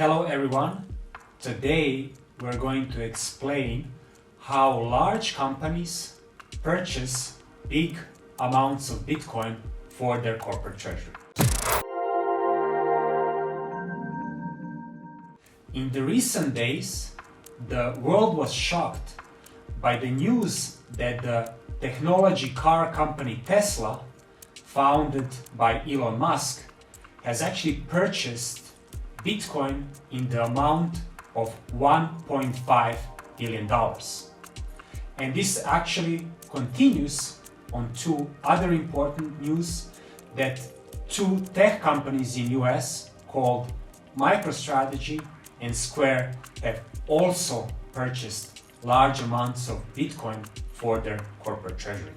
Hello everyone. Today we're going to explain how large companies purchase big amounts of Bitcoin for their corporate treasury. In the recent days, the world was shocked by the news that the technology car company Tesla, founded by Elon Musk, has actually purchased Bitcoin in the amount of $1.5 billion. And this actually continues on two other important news that two tech companies in US called MicroStrategy and Square have also purchased large amounts of Bitcoin for their corporate treasury.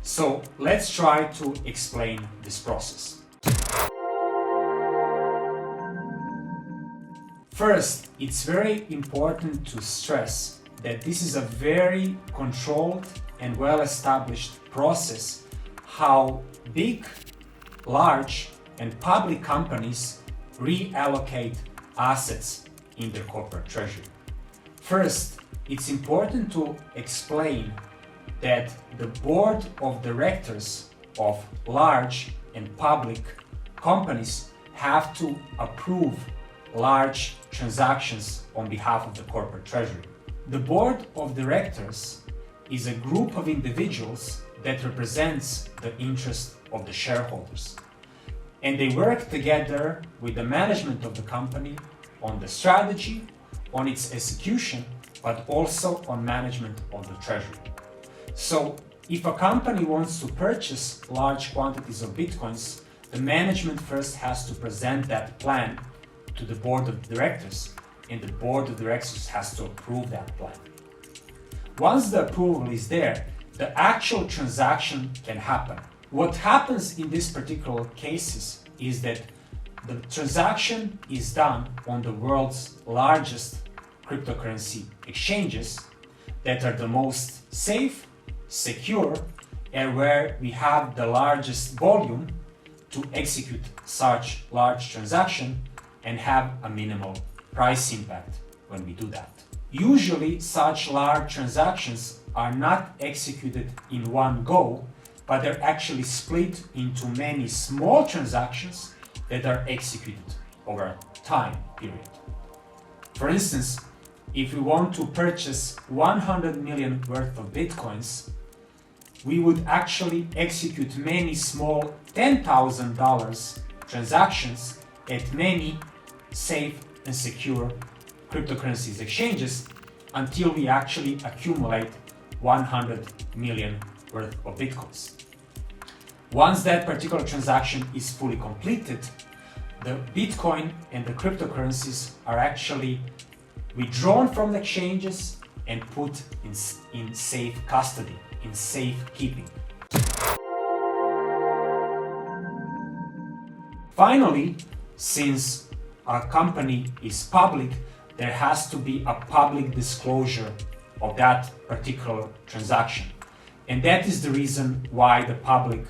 So let's try to explain this process. First, it's very important to stress that this is a very controlled and well-established process how big, large, and public companies reallocate assets in their corporate treasury. First, it's important to explain that the board of directors of large and public companies have to approve large transactions on behalf of the corporate treasury. The board of directors is a group of individuals that represents the interest of the shareholders. And they work together with the management of the company on the strategy, on its execution, but also on management of the treasury. So if a company wants to purchase large quantities of Bitcoins, the management first has to present that plan to the board of directors, and the board of directors has to approve that plan. Once the approval is there, the actual transaction can happen. What happens in these particular cases is that the transaction is done on the world's largest cryptocurrency exchanges that are the most safe, secure, and where we have the largest volume to execute such large transaction and have a minimal price impact when we do that. Usually such large transactions are not executed in one go, but they're actually split into many small transactions that are executed over a time period. For instance, if we want to purchase 100 million worth of Bitcoins, we would actually execute many small $10,000 transactions at many safe and secure cryptocurrencies exchanges until we actually accumulate 100 million worth of Bitcoins. Once that particular transaction is fully completed, the Bitcoin and the cryptocurrencies are actually withdrawn from the exchanges and put in safe custody, in safe keeping. Finally, since a company is public, there has to be a public disclosure of that particular transaction. And that is the reason why the public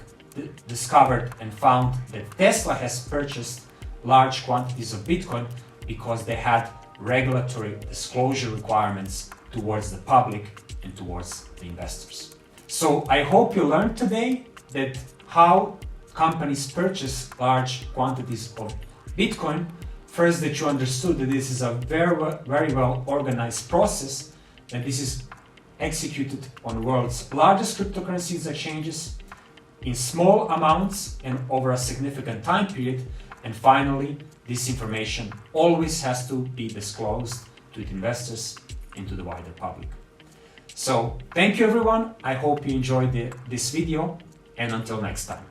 discovered and found that Tesla has purchased large quantities of Bitcoin, because they had regulatory disclosure requirements towards the public and towards the investors. So I hope you learned today that how companies purchase large quantities of Bitcoin. First, that you understood that this is a very well organized process, and this is executed on the world's largest cryptocurrencies exchanges in small amounts and over a significant time period. And finally, this information always has to be disclosed to investors and to the wider public. So thank you everyone. I hope you enjoyed this video, and until next time.